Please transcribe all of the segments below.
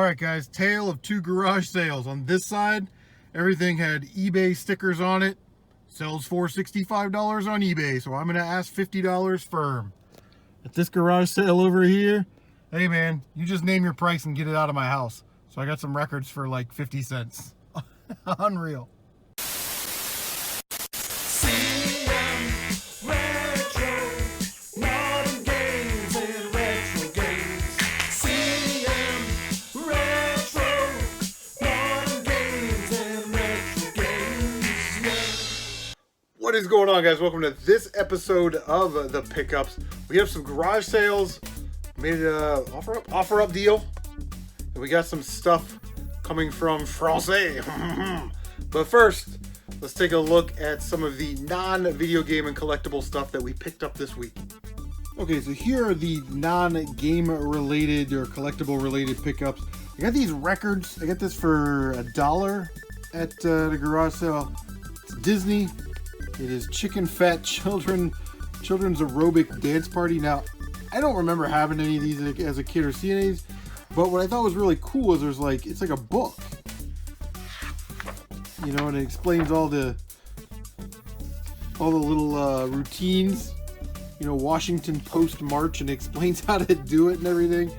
All right, guys, tale of two garage sales. On this side, everything had eBay stickers on it. Sells for $65 on eBay, so I'm gonna ask $50 firm. At this garage sale over here, hey man, you just name your price and get it out of my house. So I got some records for like 50 cents. Unreal. What is going on, guys? Welcome to this episode of the Pickups. We have some garage sales. Made an offer up deal. And we got some stuff coming from Francais. But first, let's take a look at some of the non-video game and collectible stuff that we picked up this week. Okay, so here are the non-game related or collectible related pickups. I got these records. I got this for $1 at the garage sale. It's Disney. It is Chicken Fat Children's Aerobic Dance Party. Now, I don't remember having any of these as a kid or seeing any of these, but what I thought was really cool is it's like a book. You know, and it explains all the little routines. You know, Washington Post March, and it explains how to do it and everything.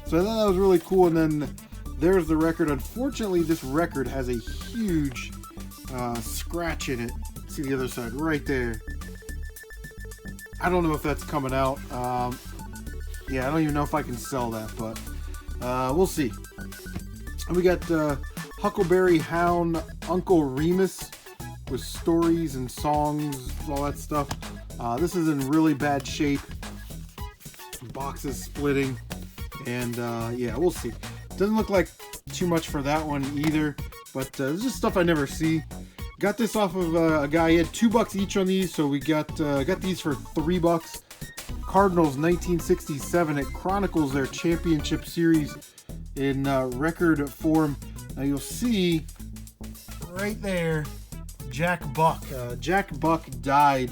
So I thought that was really cool. And then there's the record. Unfortunately, this record has a huge scratch in it. See the other side right there. I don't know if that's coming out. Yeah, I don't even know if I can sell that, but we'll see. And we got Huckleberry Hound Uncle Remus with stories and songs, all that stuff. This is in really bad shape. Box is splitting, and yeah, we'll see. Doesn't look like too much for that one either, but this is stuff I never see. Got this off of a guy. He had $2 each on these, so we got these for $3. Cardinals 1967. It chronicles their championship series in record form. Now you'll see right there, Jack Buck. Jack Buck died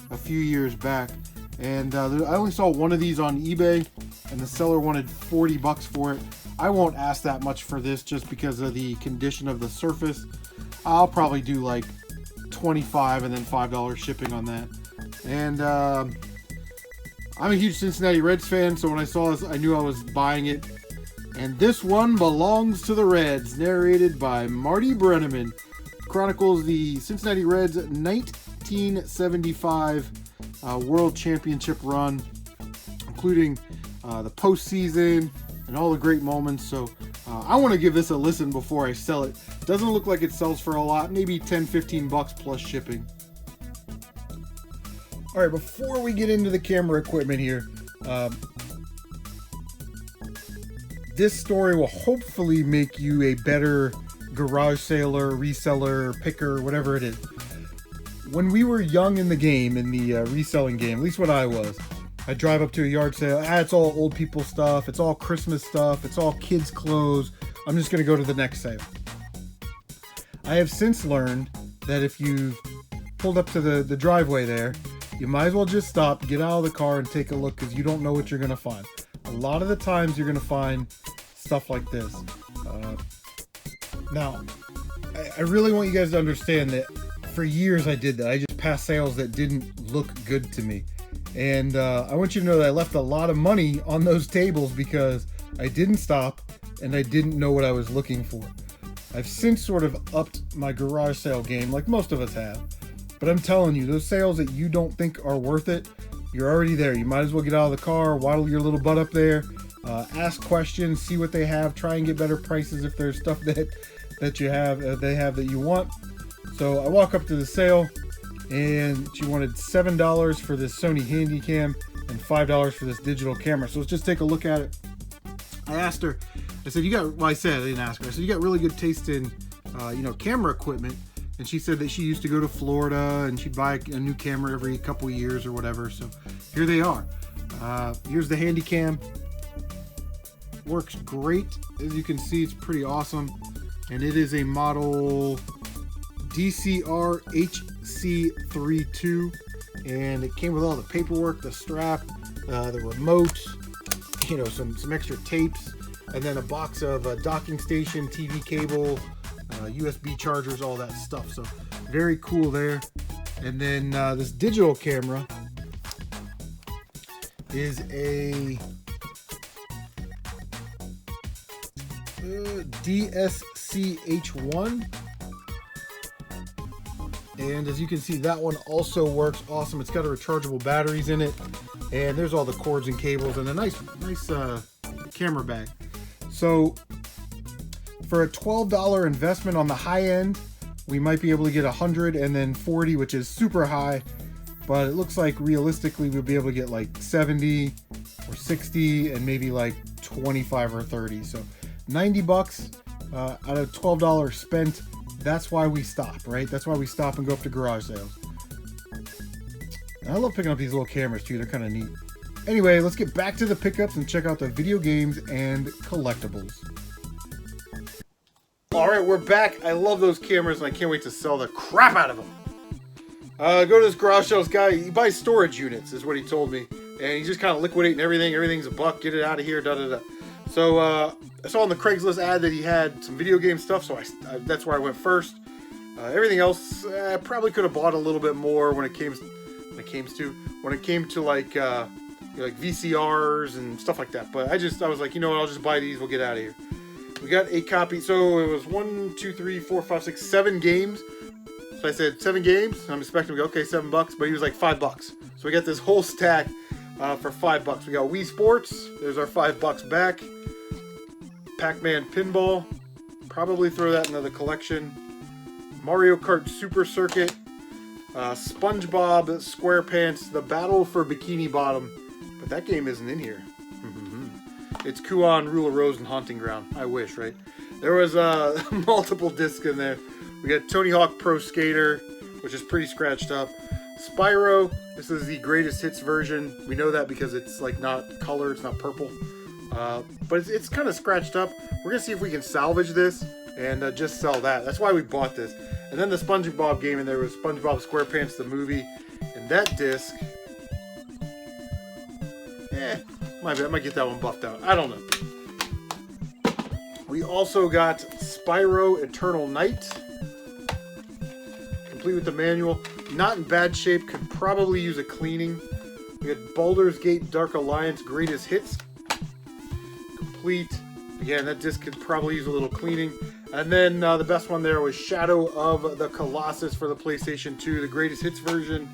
a few years back, and I only saw one of these on eBay, and the seller wanted $40 for it. I won't ask that much for this just because of the condition of the surface. I'll probably do like $25 and then $5 shipping on that. And I'm a huge Cincinnati Reds fan, so when I saw this, I knew I was buying it. And this one belongs to the Reds, narrated by Marty Brenneman. Chronicles the Cincinnati Reds 1975 World Championship run, including the postseason and all the great moments. So I want to give this a listen before I sell it. Doesn't look like it sells for a lot, maybe $10-15 plus shipping. All right, before we get into the camera equipment here, this story will hopefully make you a better garage saler, reseller, picker, whatever it is. When we were young in the game, in the reselling game, at least when I was, I'd drive up to a yard sale. It's all old people stuff. It's all Christmas stuff. It's all kids' clothes. I'm just going to go to the next sale. I have since learned that if you've pulled up to the driveway there, you might as well just stop, get out of the car, and take a look, because you don't know what you're going to find. A lot of the times you're going to find stuff like this. Now, I really want you guys to understand that for years I did that. I just passed sales that didn't look good to me. And I want you to know that I left a lot of money on those tables because I didn't stop and I didn't know what I was looking for. I've since sort of upped my garage sale game, like most of us have. But I'm telling you, those sales that you don't think are worth it, you're already there. You might as well get out of the car, waddle your little butt up there, ask questions, see what they have, try and get better prices if there's stuff that they have that you want. So I walk up to the sale, and she wanted $7 for this Sony Handycam and $5 for this digital camera. So let's just take a look at it. I asked her, I said, I didn't ask her. I said, you got really good taste in, camera equipment. And she said that she used to go to Florida and she'd buy a new camera every couple of years or whatever. So here they are. Here's the Handycam. Works great. As you can see, it's pretty awesome. And it is a model DCR HC32, and it came with all the paperwork, the strap, the remote, some extra tapes. and then a box of docking station, TV cable, USB chargers, all that stuff. So very cool there. And then this digital camera is a DSC-H1. And as you can see, that one also works awesome. It's got a rechargeable batteries in it, and there's all the cords and cables, and a nice camera bag. So for a $12 investment on the high end, we might be able to get 100 and then 40, which is super high. But it looks like realistically we'll be able to get like 70 or 60 and maybe like 25 or 30. So 90 bucks out of $12 spent. That's why we stop, right? That's why we stop and go up to garage sales. And I love picking up these little cameras too. They're kind of neat. Anyway, let's get back to the pickups and check out the video games and collectibles. All right, we're back. I love those cameras and I can't wait to sell the crap out of them. Go to this garage sales guy. He buys storage units, is what he told me. And he's just kind of liquidating everything. Everything's a buck. Get it out of here. Da da da. So I saw on the Craigslist ad that he had some video game stuff, so that's where I went first. Everything else, I probably could have bought a little bit more when it came to like like VCRs and stuff like that. But I was like, you know what? I'll just buy these. We'll get out of here. We got 8 copies. So it was 1, 2, 3, 4, 5, 6, 7 games. So I said 7 games. I'm expecting to go, okay, $7, but he was like $5. So we got this whole stack for $5. We got Wii Sports. There's our $5 back. Pac-Man Pinball. Probably throw that into the collection. Mario Kart Super Circuit. SpongeBob SquarePants. The Battle for Bikini Bottom. But that game isn't in here. It's Kuon, Rule of Rose, and Haunting Ground. I wish, right? There was multiple discs in there. We got Tony Hawk Pro Skater, which is pretty scratched up. Spyro. This is the greatest hits version. We know that because it's like not color, it's not purple. But it's kind of scratched up. We're going to see if we can salvage this and just sell that. That's why we bought this. And then the SpongeBob game in there was SpongeBob SquarePants the movie. And that disc, I might get that one buffed out. I don't know. We also got Spyro Eternal Night. Complete with the manual. Not in bad shape. Could probably use a cleaning. We got Baldur's Gate Dark Alliance Greatest Hits. Complete. Again, that disc could probably use a little cleaning. And then the best one there was Shadow of the Colossus for the PlayStation 2. The Greatest Hits version.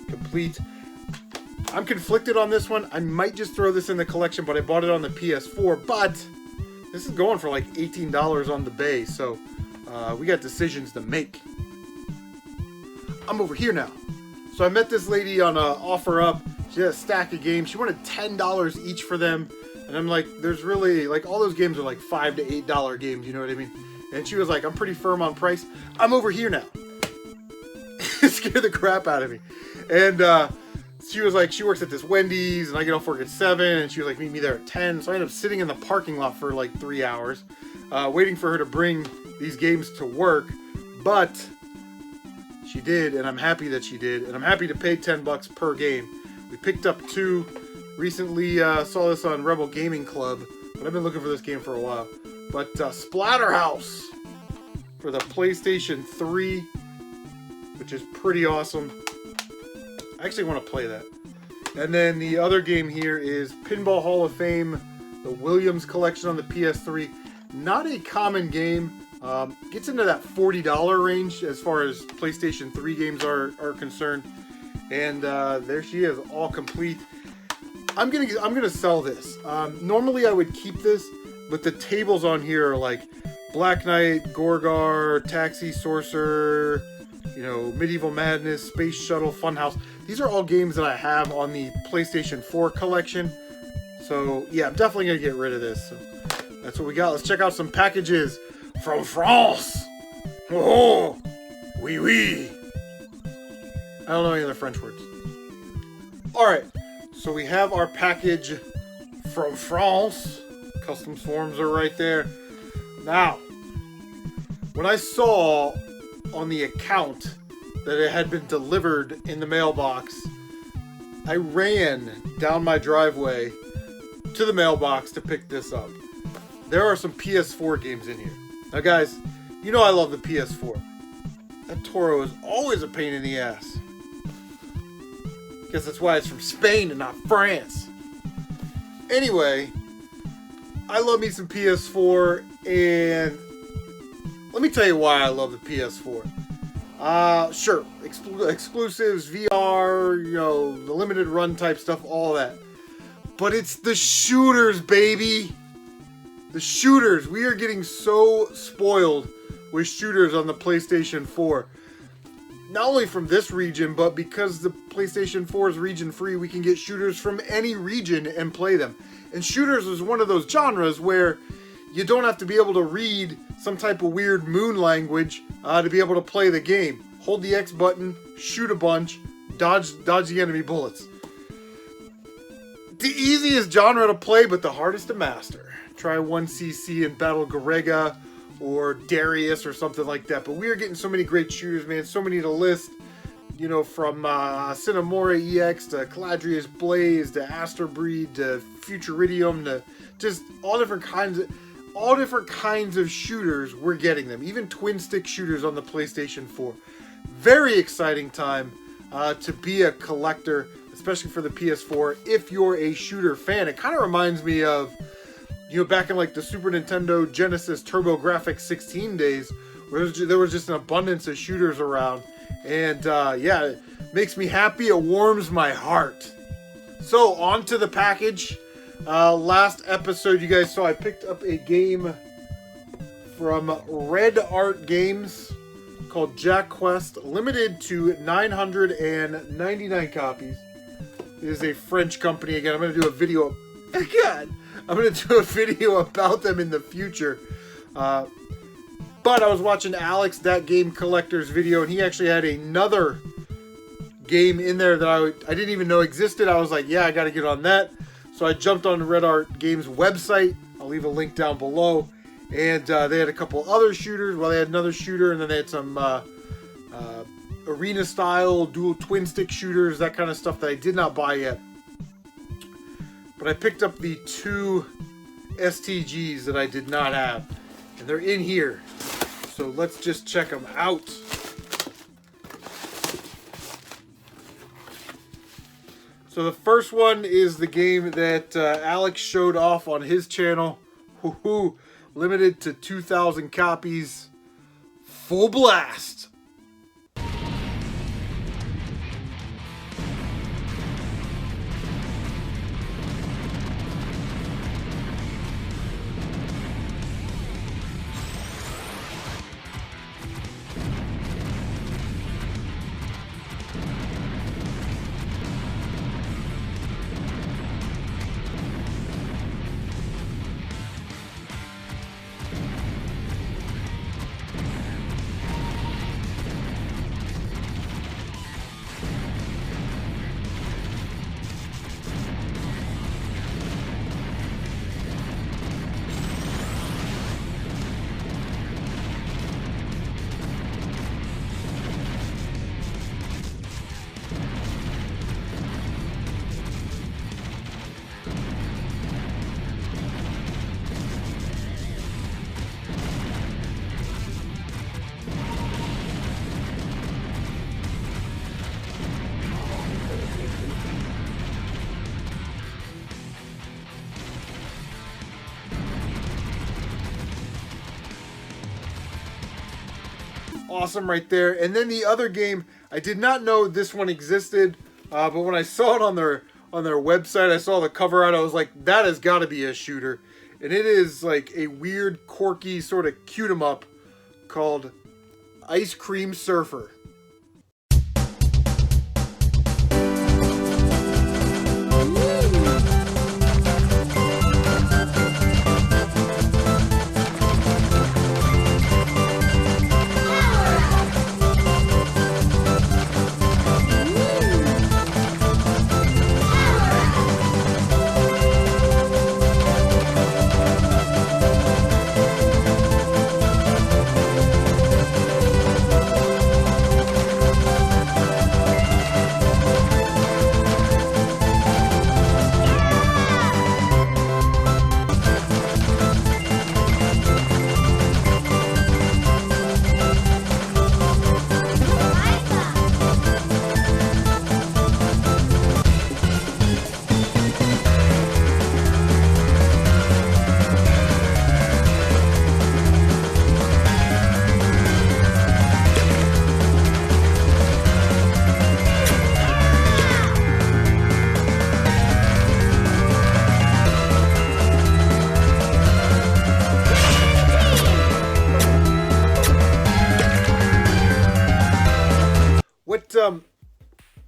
Complete. I'm conflicted on this one. I might just throw this in the collection, but I bought it on the PS4. But this is going for like $18 on the bay, so we got decisions to make. I'm over here now. So I met this lady on Offer Up. She had a stack of games. She wanted $10 each for them. And I'm like, there's really, like, all those games are like $5 to $8 games, you know what I mean? And she was like, I'm pretty firm on price. I'm over here now. It scared the crap out of me. And she was like, she works at this Wendy's, and I get off work at 7, and she was like, meet me there at 10. So I ended up sitting in the parking lot for like 3 hours, waiting for her to bring these games to work. But she did, and I'm happy that she did, and I'm happy to pay $10 per game. We picked up 2. Recently saw this on Rebel Gaming Club, but I've been looking for this game for a while. But Splatterhouse for the PlayStation 3, which is pretty awesome. I actually want to play that. And then the other game here is Pinball Hall of Fame, the Williams collection on the PS3. Not a common game. Gets into that $40 range as far as PlayStation 3 games are concerned. And there she is, all complete. I'm gonna sell this. Normally I would keep this, but the tables on here are like Black Knight, Gorgar, Taxi, Sorcerer, you know, Medieval Madness, Space Shuttle, Funhouse. These are all games that I have on the PlayStation 4 collection. So yeah, I'm definitely gonna get rid of this. So that's what we got. Let's check out some packages from France. Oh, oui, oui. I don't know any other French words. All right. So we have our package from France. Customs forms are right there. Now, when I saw on the account that it had been delivered in the mailbox, I ran down my driveway to the mailbox to pick this up. there are some PS4 games in here. Now guys, you know I love the PS4. That Toro is always a pain in the ass. Guess that's why it's from Spain and not France. Anyway, I love me some PS4, and let me tell you why I love the PS4. Sure, exclusives, VR, you know, the limited run type stuff, all that. But it's the shooters, baby. The shooters. We are getting so spoiled with shooters on the PlayStation 4. Not only from this region, but because the PlayStation 4 is region free, we can get shooters from any region and play them. And shooters is one of those genres where you don't have to be able to read some type of weird moon language to be able to play the game. Hold the X button, shoot a bunch, dodge the enemy bullets. The easiest genre to play, but the hardest to master. Try 1cc and Battle Garega or Darius or something like that. But we are getting so many great shooters, man. So many to list. You know, from Cinemora EX to Caladrius Blaze to Asterbreed to Futuridium to just all different kinds of shooters. We're getting them. Even twin stick shooters on the PlayStation 4. Very exciting time to be a collector, especially for the PS4. If you're a shooter fan, it kind of reminds me of, you know, back in like the Super Nintendo Genesis TurboGrafx 16 days, where there was just an abundance of shooters around. And yeah, it makes me happy. It warms my heart. So on to the package. Last episode you guys saw I picked up a game from RedArtGames called Jack Quest, limited to 999 copies. It is a French company. Again, I'm going to do a video. God, I'm going to do a video about them in the future. But I was watching Alex, That Game Collector's video, and he actually had another game in there that I didn't even know existed. I was like, yeah, I got to get on that. So I jumped on the RedArtGames website. I'll leave a link down below. And they had a couple other shooters. Well, they had another shooter, and then they had some arena-style dual twin-stick shooters, that kind of stuff that I did not buy yet. But I picked up the 2 STGs that I did not have. And they're in here. So let's just check them out. So the first one is the game that Alex showed off on his channel. Woohoo! Limited to 2,000 copies. Full blast! Awesome right there. And then the other game, I did not know this one existed, but when I saw it on their website, I saw the cover art, I was like, that has got to be a shooter. And it is like a weird, quirky sort of cute 'em up called Ice Cream Surfer.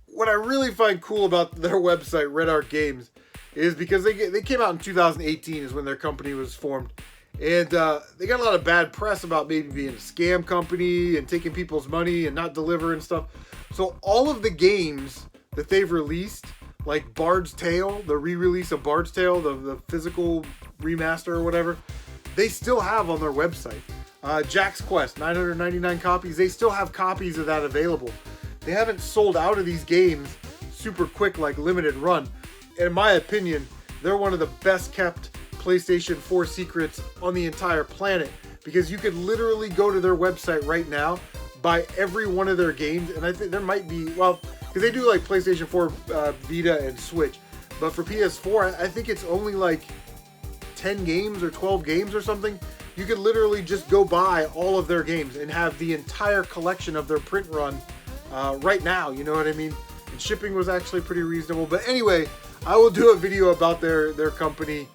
what I really find cool about their website, RedArtGames, is because they came out in 2018 is when their company was formed. And they got a lot of bad press about maybe being a scam company and taking people's money and not delivering stuff. So all of the games that they've released, like Bard's Tale, the re-release of Bard's Tale, the physical remaster or whatever, they still have on their website. Jack's Quest, 999 copies. They still have copies of that available. They haven't sold out of these games super quick like limited run. In my opinion, they're one of the best kept PlayStation 4 secrets on the entire planet, because you could literally go to their website right now, buy every one of their games, and I think there might be, well, because they do like PlayStation 4, Vita, and Switch, but for PS4, I think it's only like 10 games or 12 games or something. You could literally just go buy all of their games and have the entire collection of their print run right now, you know what I mean? And shipping was actually pretty reasonable. But anyway, I will do a video about their company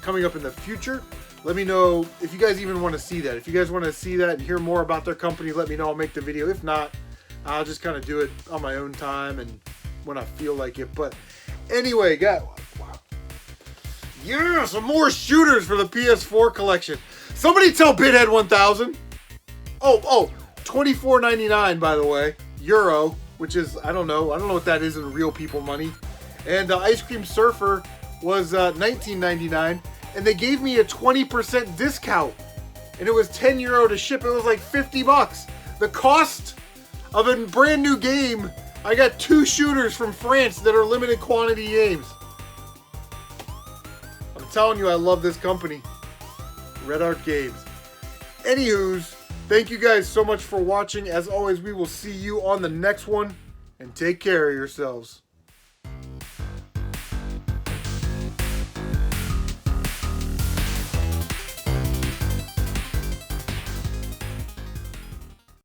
coming up in the future. Let me know if you guys even want to see that. If you guys want to see that and hear more about their company, let me know. I'll make the video. If not, I'll just kind of do it on my own time and when I feel like it. But anyway, guys, wow. Yeah, some more shooters for the PS4 collection. Somebody tell Bithead 1000. Oh, $24.99, by the way, euro, which is, I don't know what that is in real people money. And Ice Cream Surfer was $19.99, and they gave me a 20% discount, and it was €10 to ship. It was like 50 bucks. The cost of a brand new game. I got 2 shooters from France that are limited quantity games. I'm telling you, I love this company, RedArtGames. Anywho's, thank you guys so much for watching. As always, we will see you on the next one, and take care of yourselves.